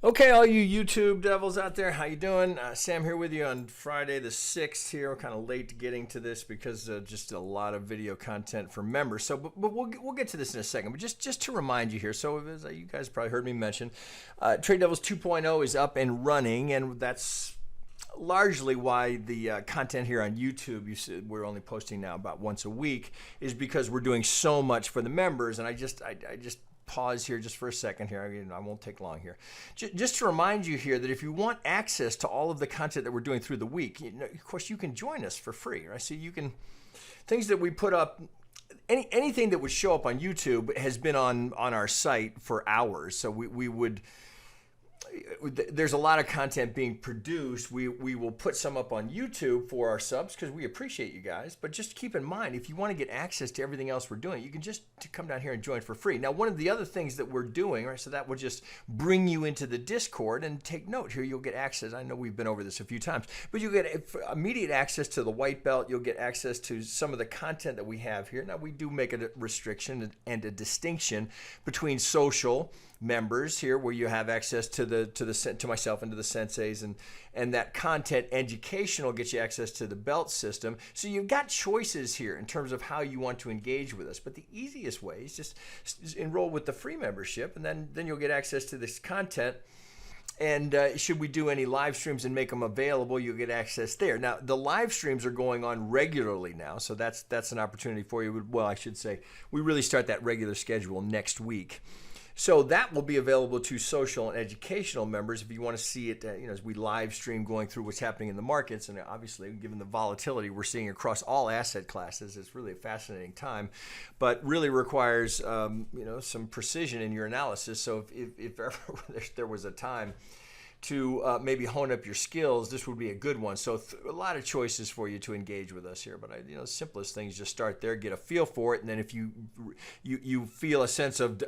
Okay, all you YouTube devils out there, how you doing? Sam here with you on Friday the 6th here. We're kind of late getting to this because just a lot of video content for members. So, but we'll get to this in a second. But just to remind you here, so as you guys probably heard me mention, Trade Devils 2.0 is up and running, and that's largely why the content here on YouTube, you said we're only posting now about once a week, is because we're doing so much for the members. And I just pause here just for a second here. I won't take long here. Just to remind you here that if you want access to all of the content that we're doing through the week, of course, you can join us for free, right? So you can, things that we put up, anything that would show up on YouTube has been on our site for hours. So we would, there's a lot of content being produced. We will put some up on YouTube for our subs because we appreciate you guys. But just keep in mind, if you want to get access to everything else we're doing, you can just come down here and join for free. Now, one of the other things that we're doing, right, so that will just bring you into the Discord, and take note here, you'll get access. I know we've been over this a few times, but you'll get immediate access to the white belt. You'll get access to some of the content that we have here. Now, we do make a restriction and a distinction between social members here, where you have access to myself and to the senseis, and that content educational gets you access to the belt system. So you've got choices here in terms of how you want to engage with us. But the easiest way is just enroll with the free membership, and then you'll get access to this content. And should we do any live streams and make them available, you'll get access there. Now, the live streams are going on regularly now, so that's an opportunity for you. Well, I should say, we really start that regular schedule next week. So that will be available to social and educational members if you want to see it, as we live stream going through what's happening in the markets. And obviously, given the volatility we're seeing across all asset classes, it's really a fascinating time, but really requires, some precision in your analysis. So if ever there was a time to maybe hone up your skills, this would be a good one. So a lot of choices for you to engage with us here. But the simplest things, just start there, get a feel for it, and then if you feel a sense of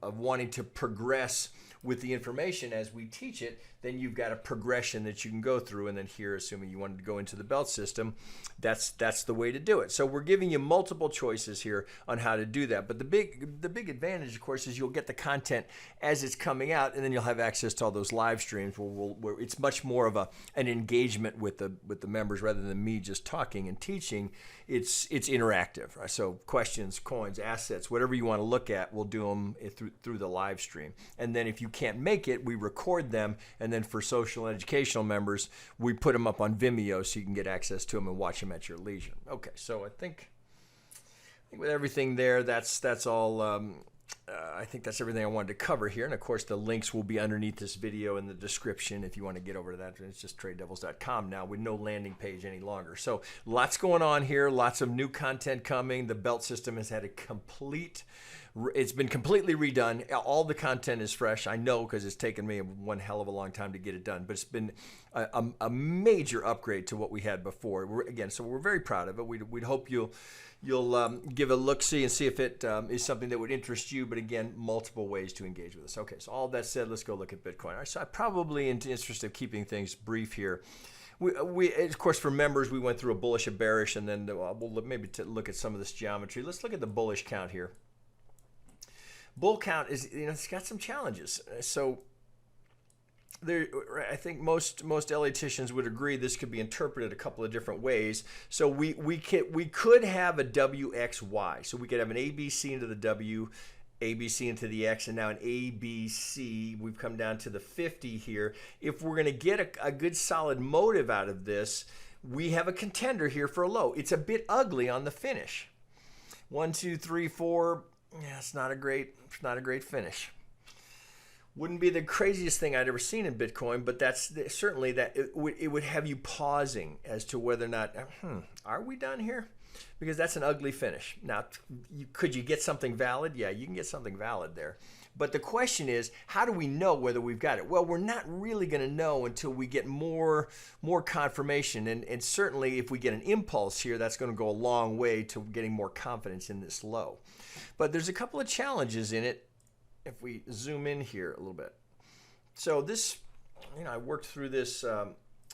wanting to progress with the information as we teach it, then you've got a progression that you can go through. And then here, assuming you wanted to go into the belt system, that's the way to do it. So we're giving you multiple choices here on how to do that. But the big advantage, of course, is you'll get the content as it's coming out, and then you'll have access to all those live streams where it's much more of an engagement with the members rather than me just talking and teaching. It's interactive, right? So questions, coins, assets, whatever you want to look at, we'll do them through the live stream. And then if you can't make it, we record them, and then for social and educational members, we put them up on Vimeo so you can get access to them and watch them at your leisure. Okay, so I think with everything there, that's all. I think that's everything I wanted to cover here. And of course, the links will be underneath this video in the description if you want to get over to that. It's just tradedevils.com now with no landing page any longer. So lots going on here, lots of new content coming. The belt system has had it's been completely redone. All the content is fresh. I know, because it's taken me one hell of a long time to get it done, but it's been a major upgrade to what we had before. So we're very proud of it. We'd hope you'll give a look-see and see if it is something that would interest you. But again, multiple ways to engage with us. Okay, so all that said, let's go look at Bitcoin. All right, so I probably, in the interest of keeping things brief here, we of course, for members, we went through a bullish, a bearish, and then we'll maybe look at some of this geometry. Let's look at the bullish count here. Bull count is, it's got some challenges. So I think most LAticians would agree this could be interpreted a couple of different ways. So we could have a WXY. So we could have an ABC into the W, ABC into the X, and now an ABC. We've come down to the 50 here. If we're going to get a good solid motive out of this, we have a contender here for a low. It's a bit ugly on the finish. 1, 2, 3, 4. Yeah, it's not a great finish. Wouldn't be the craziest thing I'd ever seen in Bitcoin, but that's certainly that it would have you pausing as to whether or not, are we done here? Because that's an ugly finish. Now, could you get something valid? Yeah, you can get something valid there. But the question is, how do we know whether we've got it? Well, we're not really going to know until we get more confirmation. And certainly if we get an impulse here, that's going to go a long way to getting more confidence in this low. But there's a couple of challenges in it if we zoom in here a little bit. So this, I worked through this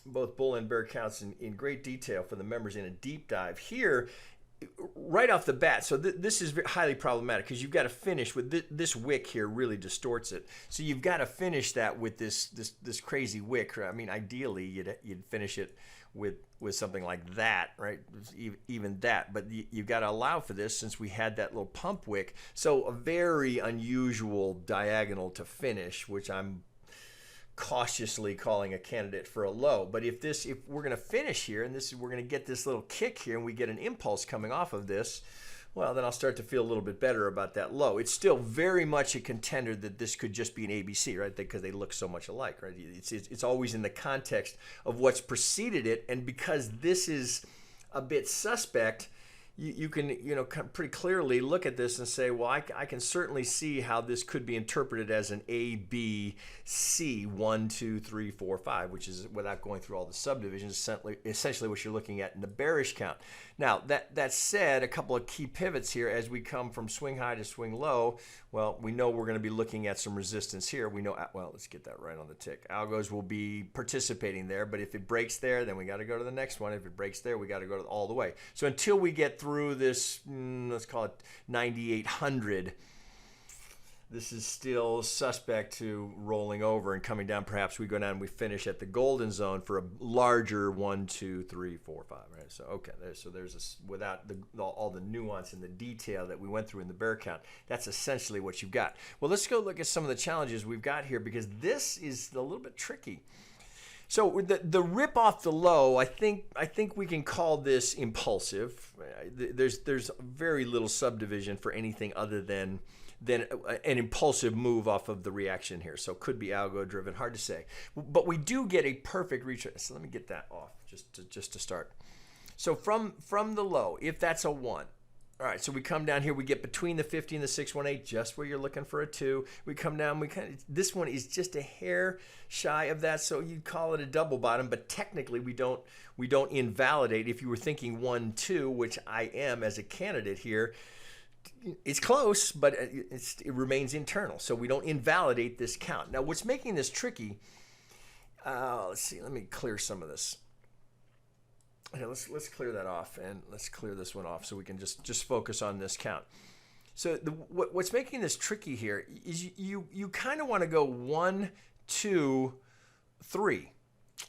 both bull and bear counts in great detail for the members in a deep dive. Here, right off the bat, so this is highly problematic because you've got to finish with this wick here really distorts it. So you've got to finish that with this crazy wick. I mean, ideally you'd finish it with something like that, right? Even that, but you've got to allow for this since we had that little pump wick. So a very unusual diagonal to finish, which I'm cautiously calling a candidate for a low. But if we're going to finish here and we're going to get this little kick here and we get an impulse coming off of this, well, then I'll start to feel a little bit better about that low. It's still very much a contender that this could just be an ABC, right? Because they look so much alike, right? It's always in the context of what's preceded it, and because this is a bit suspect, you can pretty clearly look at this and say, well, I can certainly see how this could be interpreted as an A, B, C, 1, 2, 3, 4, 5, which is, without going through all the subdivisions, essentially what you're looking at in the bearish count. Now, that said, a couple of key pivots here as we come from swing high to swing low. Well, we know we're going to be looking at some resistance here. We know, well, let's get that right on the tick. Algos will be participating there, but if it breaks there, then we got to go to the next one. If it breaks there, we got to go all the way. So until we get through this, let's call it 9,800, this is still suspect to rolling over and coming down. Perhaps we go down and we finish at the golden zone for a larger 1, 2, 3, 4, 5, right? So okay, there's without all the nuance and the detail that we went through in the bear count, that's essentially what you've got. Well, let's go look at some of the challenges we've got here, because this is a little bit tricky. So the rip off the low, I think we can call this impulsive. There's very little subdivision for anything other than an impulsive move off of the reaction here. So could be algo driven, hard to say. But we do get a perfect retrace. So let me get that off just to start. So from the low, if that's a 1. All right, so we come down here, we get between the 50 and the 618, just where you're looking for a 2. We come down, this one is just a hair shy of that, so you'd call it a double bottom, but technically we don't invalidate. If you were thinking 1, 2, which I am as a candidate here, it's close, but it remains internal, so we don't invalidate this count. Now, what's making this tricky, let's see, let me clear some of this. Okay, let's clear that off, and let's clear this one off so we can just focus on this count. So what's making this tricky here is you kind of want to go 1, 2, 3.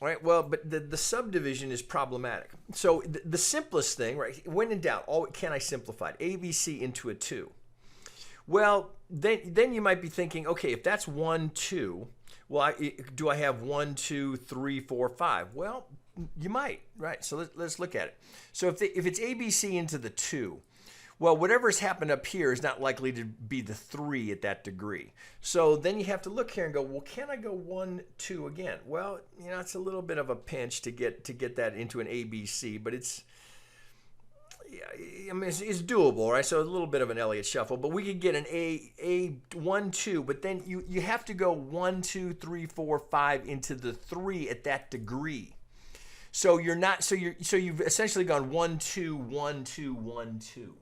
Right? Well, but the subdivision is problematic. So the simplest thing, right? When in doubt, can I simplify it? ABC into a 2. Well, then you might be thinking, okay, if that's 1, 2, well, do I have 1, 2, 3, 4, 5? Well, you might, right? So let's look at it. So if it's ABC into the 2, well, whatever's happened up here is not likely to be the 3 at that degree. So then you have to look here and go, well, can I go 1, 2 again? Well, it's a little bit of a pinch to get that into an ABC, but it's doable, right? So a little bit of an Elliott shuffle, but we could get an A 1, 2, but then you have to go 1, 2, 3, 4, 5 into the 3 at that degree. So you've essentially gone 1, 2, 1, 2, 1, 2.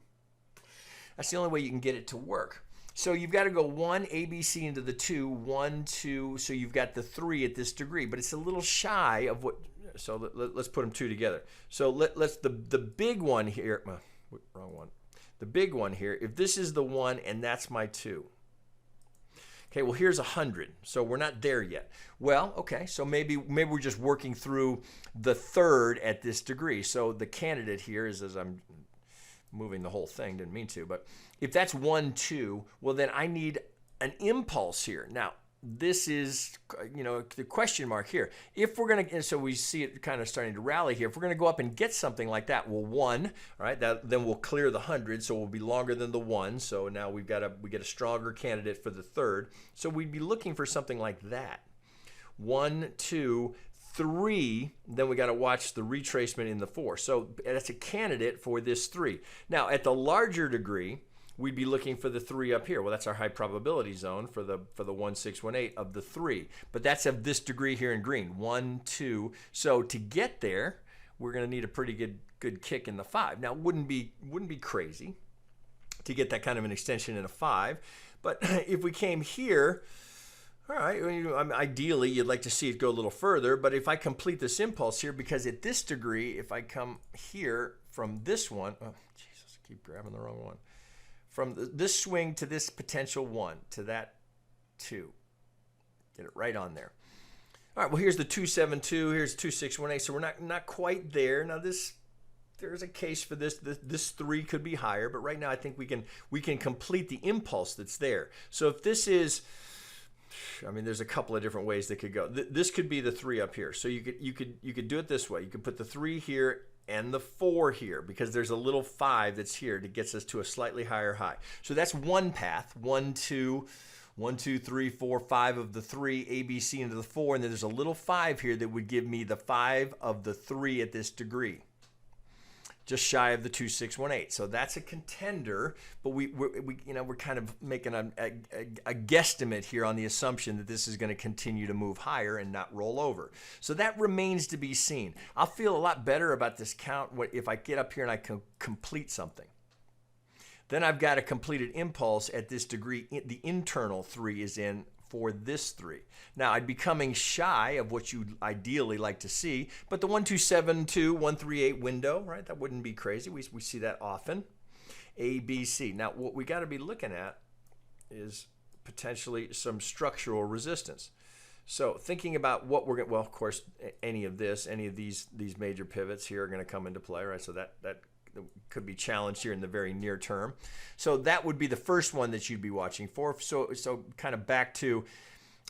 That's the only way you can get it to work. So you've got to go 1 ABC into the 2, 1, 2, so you've got the 3 at this degree, but it's a little shy of what, so let's put them 2 together. So let's, the big one here, wrong one. The big one here, if this is the 1 and that's my 2. Okay, well, here's 100, so we're not there yet. Well, okay, so maybe we're just working through the 3rd at this degree. So the candidate here is, as I'm moving the whole thing, didn't mean to, but if that's 1, 2, well, then I need an impulse here. Now, this is, the question mark here. If we're going to, so we see it kind of starting to rally here. If we're going to go up and get something like that, well, 1, all right, then we'll clear the 100, so we'll be longer than the 1. So now we get a stronger candidate for the 3rd. So we'd be looking for something like that. 1, 2, 3, then we got to watch the retracement in the 4. So that's a candidate for this 3. Now, at the larger degree, we'd be looking for the 3 up here. Well, that's our high probability zone for the 1, 6, 1, 8 of the 3. But that's of this degree here in green, 1, 2. So to get there, we're going to need a pretty good kick in the 5. Now, wouldn't be crazy to get that kind of an extension in a 5. But if we came here, all right, ideally, you'd like to see it go a little further, but if I complete this impulse here, because at this degree, if I come here from this one, oh, geez, Keep grabbing the wrong one. From this swing to this potential 1 to that 2. Get it right on there. All right, well, here's the 272. Here's 2618. So we're not quite there. Now there's a case for this. This 3 could be higher, but right now I think we can complete the impulse that's there. So if this is, I mean, there's a couple of different ways that could go. This could be the 3 up here. So you could do it this way. You could put the 3 here and the 4 here, because there's a little 5 that's here that gets us to a slightly higher high. So that's one path. 1, 2, 1, 2, 3, 4, 5 of the 3, A, B, C into the 4, and then there's a little 5 here that would give me the 5 of the 3 at this degree, just shy of the 2618. So that's a contender, but we're kind of making a guesstimate here on the assumption that this is going to continue to move higher and not roll over. So that remains to be seen. I'll feel a lot better about this count if I get up here and I can complete something. Then I've got a completed impulse at this degree. The internal 3 is in for this 3. Now, I'd be coming shy of what you'd ideally like to see, but the 1272, 138 window, right? That wouldn't be crazy. We see that often. A, B, C. Now, what we got to be looking at is potentially some structural resistance. So thinking about what we're going to, well, of course, any of these major pivots here are going to come into play, right? So that could be challenged here in the very near term. So that would be the first one that you'd be watching for. So kind of back to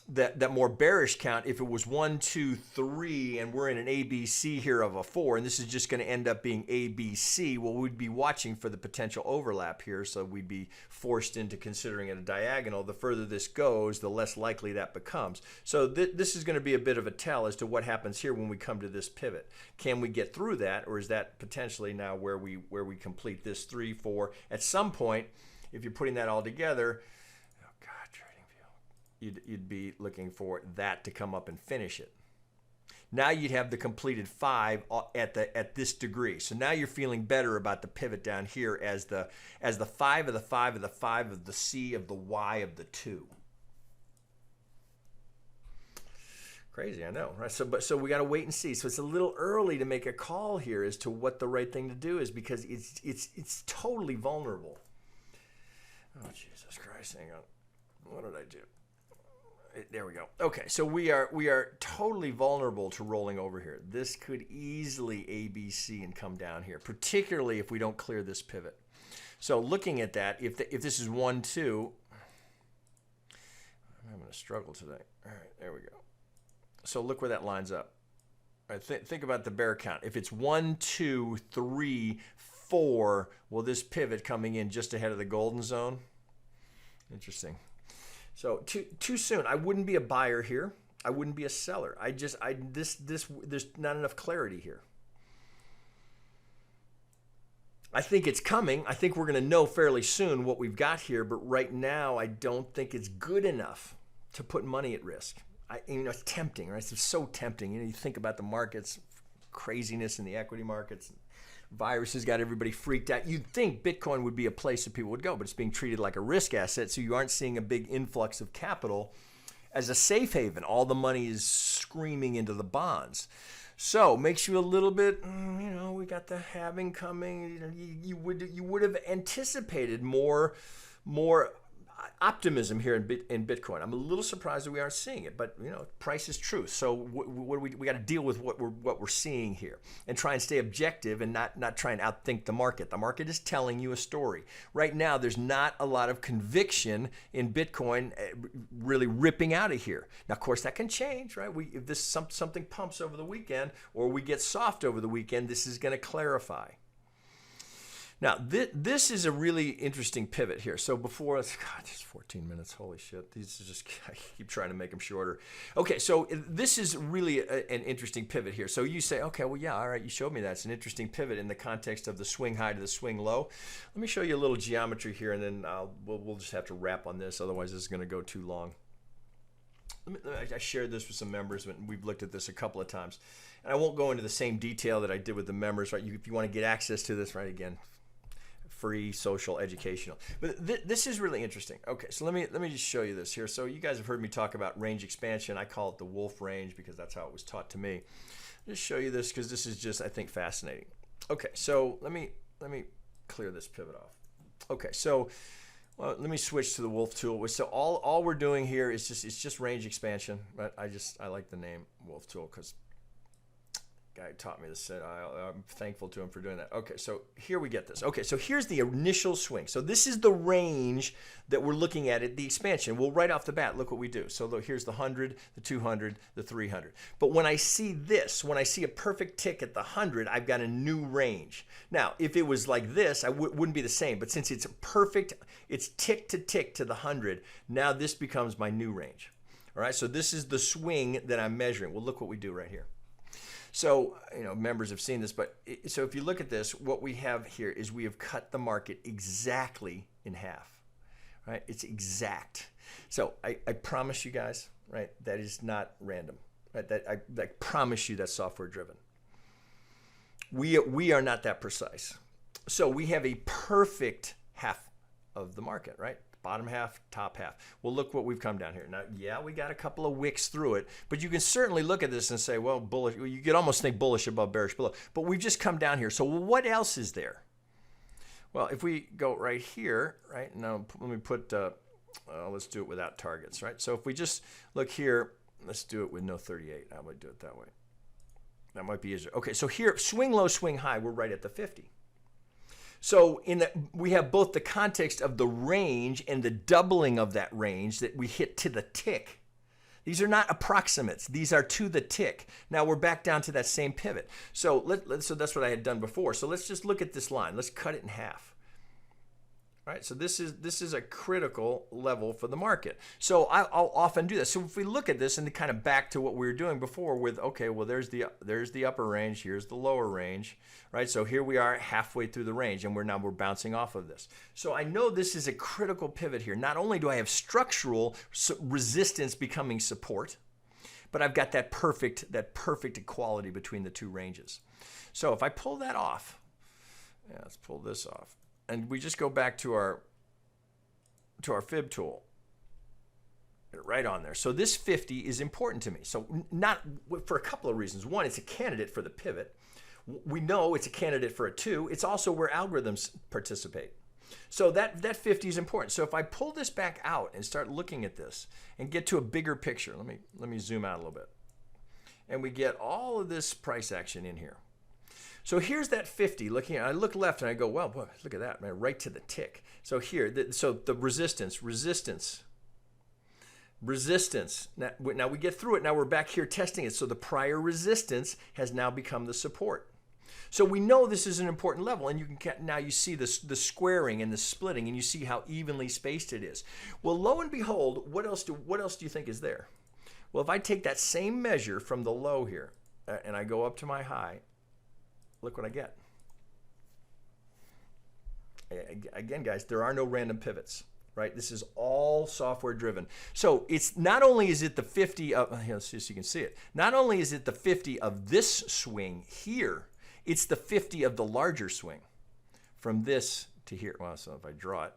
that more bearish count. If it was 1, 2, 3, and we're in an ABC here of a 4, and this is just going to end up being ABC, well, we'd be watching for the potential overlap here. So we'd be forced into considering it a diagonal. The further this goes, the less likely that becomes. So this is going to be a bit of a tell as to what happens here when we come to this pivot. Can we get through that, or is that potentially now where we complete this 3, 4? At some point, if you're putting that all together, you'd be looking for that to come up and finish it. Now you'd have the completed 5 at this degree. So now you're feeling better about the pivot down here as the 5 of the 5 of the 5 of the C of the Y of the 2. Crazy, I know, right? So we got to wait and see. So it's a little early to make a call here as to what the right thing to do is, because it's totally vulnerable. Oh, Jesus Christ, hang on. What did I do? There we go. Okay, so we are totally vulnerable to rolling over here. This could easily ABC and come down here, particularly if we don't clear this pivot. So looking at that, if this is 1, 2, I'm going to struggle today. All right, there we go. So look where that lines up. All right, think about the bear count. If it's 1, 2, 3, 4, well, this pivot coming in just ahead of the golden zone. Interesting. So too soon. I wouldn't be a buyer here. I wouldn't be a seller. There's not enough clarity here. I think it's coming. I think we're going to know fairly soon what we've got here, but right now I don't think it's good enough to put money at risk. It's tempting, right? It's so tempting. You think about the markets, craziness in the equity markets. Virus has got everybody freaked out. You'd think Bitcoin would be a place that people would go, but it's being treated like a risk asset, so you aren't seeing a big influx of capital as a safe haven. All the money is screaming into the bonds. So makes you a little bit, we got the halving coming. You would have anticipated more optimism here in Bitcoin. I'm a little surprised that we aren't seeing it, but price is truth. So we got to deal with what we're seeing here and try and stay objective and not try and outthink the market. The market is telling you a story. Right now, there's not a lot of conviction in Bitcoin really ripping out of here. Now, of course, that can change, right? If this something pumps over the weekend or we get soft over the weekend, this is going to clarify. Now, this is a really interesting pivot here. So before, God, it's 14 minutes. Holy shit. These are just, I keep trying to make them shorter. Okay, so this is really an interesting pivot here. So you say, okay, well, yeah, all right, you showed me that. It's an interesting pivot in the context of the swing high to the swing low. Let me show you a little geometry here, and then we'll just have to wrap on this. Otherwise, this is going to go too long. I shared this with some members, and we've looked at this a couple of times. And I won't go into the same detail that I did with the members, right? If you want to get access to this, right, again, free, social, educational. But this is really interesting. Okay, so let me just show you this here. So you guys have heard me talk about range expansion. I call it the wolf range because that's how it was taught to me. Just show you this because this is just, I think, fascinating. Okay, so let me clear this pivot off. Okay, so well, let me switch to the Wolf tool. So all we're doing here is just range expansion. But I like the name Wolf tool because guy taught me this. I'm thankful to him for doing that. Okay, so here we get this. Okay, so here's the initial swing. So this is the range that we're looking at the expansion. Well, right off the bat, look what we do. So look, here's the 100, the 200, the 300. But when I see this, when I see a perfect tick at the 100, I've got a new range. Now, if it was like this, I wouldn't be the same. But since it's perfect, it's tick to the 100, now this becomes my new range. All right, so this is the swing that I'm measuring. Well, look what we do right here. So, members have seen this, but so if you look at this, what we have here is we have cut the market exactly in half, right? It's exact. So I promise you guys, right, that is not random, right? I promise you that's software driven. We are not that precise. So we have a perfect half of the market, right? Bottom half, top half. Well, look what we've come down here. Now, yeah, we got a couple of wicks through it, but you can certainly look at this and say, well, bullish. You could almost think bullish above, bearish below. But we've just come down here. So what else is there? Well, if we go right here, right, now let me put, let's do it without targets, right? So if we just look here, let's do it with no 38. I would do it that way. That might be easier. Okay, so here, swing low, swing high, we're right at the 50. So we have both the context of the range and the doubling of that range that we hit to the tick. These are not approximates. These are to the tick. Now we're back down to that same pivot. So so that's what I had done before. So let's just look at this line. Let's cut it in half. All right, so this is a critical level for the market. So I'll often do this. So if we look at this and kind of back to what we were doing before with, okay, well, there's the upper range, here's the lower range, right? So here we are halfway through the range, and we're bouncing off of this. So I know this is a critical pivot here. Not only do I have structural resistance becoming support, but I've got that perfect equality between the two ranges. So if I pull that off, yeah, let's pull this off. And we just go back to our fib tool, get it right on there. So this 50 is important to me. So not for a couple of reasons. One, it's a candidate for the pivot. We know it's a candidate for a 2. It's also where algorithms participate. So that 50 is important. So if I pull this back out and start looking at this and get to a bigger picture, let me zoom out a little bit, and we get all of this price action in here. So here's that 50. I look left and I go, well, boy, look at that, man, right to the tick. So here, so the resistance. Now we get through it. Now we're back here testing it. So the prior resistance has now become the support. So we know this is an important level, and now you see the squaring and the splitting, and you see how evenly spaced it is. Well, lo and behold, what else do you think is there? Well, if I take that same measure from the low here and I go up to my high, look what I get. Again, guys, there are no random pivots, right? This is all software driven. So it's not only is it the 50 of, let's see so you can see it. Not only is it the 50 of this swing here, it's the 50 of the larger swing from this to here. Well, so if I draw it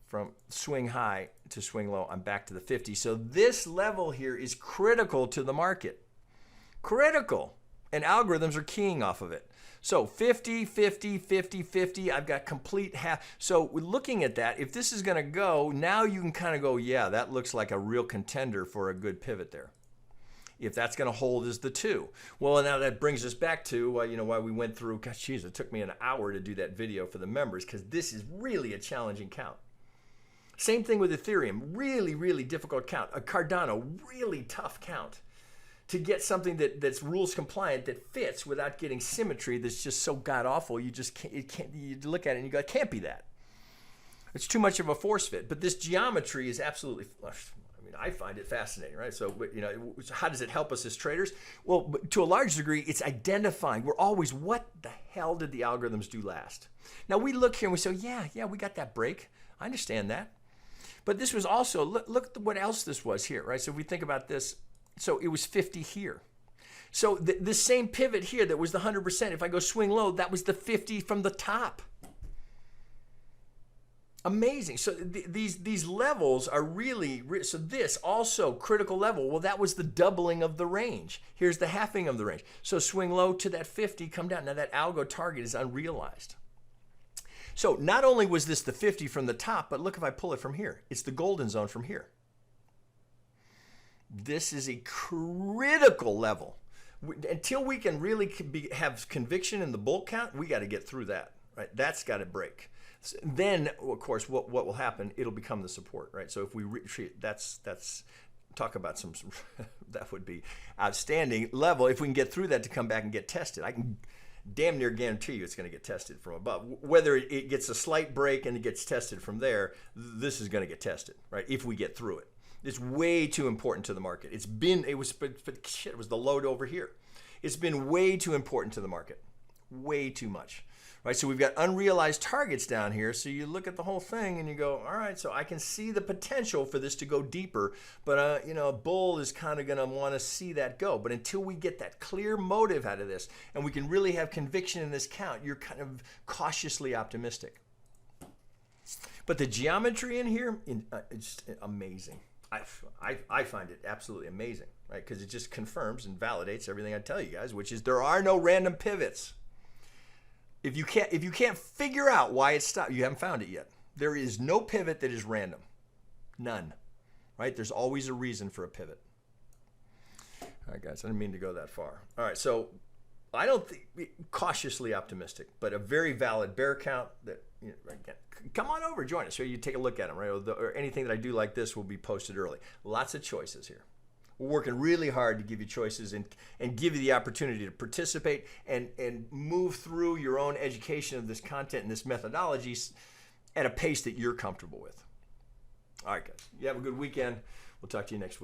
from swing high to swing low, I'm back to the 50. So this level here is critical to the market. Critical. And algorithms are keying off of it. So 50, 50, 50, 50, I've got complete half. So looking at that, if this is going to go, now you can kind of go, yeah, that looks like a real contender for a good pivot there. If that's going to hold as the 2. Well, now that brings us back to why we went through, gosh, geez, it took me an hour to do that video for the members because this is really a challenging count. Same thing with Ethereum, really, really difficult count. A Cardano, really tough count. To get something that's rules compliant that fits without getting symmetry that's just so god awful, you just can't. You look at it and you go, it can't be that. It's too much of a force fit. But this geometry is absolutely. I find it fascinating, right? So how does it help us as traders? Well, to a large degree, it's identifying. We're always, what the hell did the algorithms do last? Now we look here and we say, yeah, we got that break. I understand that. But this was also look at what else this was here, right? So if we think about this. So it was 50 here. So the same pivot here that was the 100%, if I go swing low, that was the 50 from the top. Amazing. So these levels are really, so this also critical level, well, that was the doubling of the range. Here's the halving of the range. So swing low to that 50, come down. Now that algo target is unrealized. So not only was this the 50 from the top, but look if I pull it from here. It's the golden zone from here. This is a critical level. Until we can really have conviction in the bull count, we got to get through that, right? That's got to break. Then, of course, what will happen? It'll become the support, right? So if we retreat, that's talk about some that would be outstanding level if we can get through that to come back and get tested. I can damn near guarantee you it's going to get tested from above. Whether it gets a slight break and it gets tested from there, this is going to get tested, right? If we get through it. It's way too important to the market. It was the load over here. It's been way too important to the market. Way too much. Right? So we've got unrealized targets down here. So you look at the whole thing and you go, all right, so I can see the potential for this to go deeper, but a bull is kind of going to want to see that go. But until we get that clear motive out of this and we can really have conviction in this count, you're kind of cautiously optimistic. But the geometry in here, it's amazing. I find it absolutely amazing, right? Because it just confirms and validates everything I tell you guys, which is there are no random pivots. If you can't figure out why it stopped, you haven't found it yet. There is no pivot that is random. None. Right? There's always a reason for a pivot. All right, guys, I didn't mean to go that far. All right, so I don't think, cautiously optimistic, but a very valid bear count that, again, come on over, join us. So you take a look at them, right? Or anything that I do like this will be posted early. Lots of choices here. We're working really hard to give you choices and give you the opportunity to participate and move through your own education of this content and this methodology at a pace that you're comfortable with. All right, guys. You have a good weekend. We'll talk to you next week.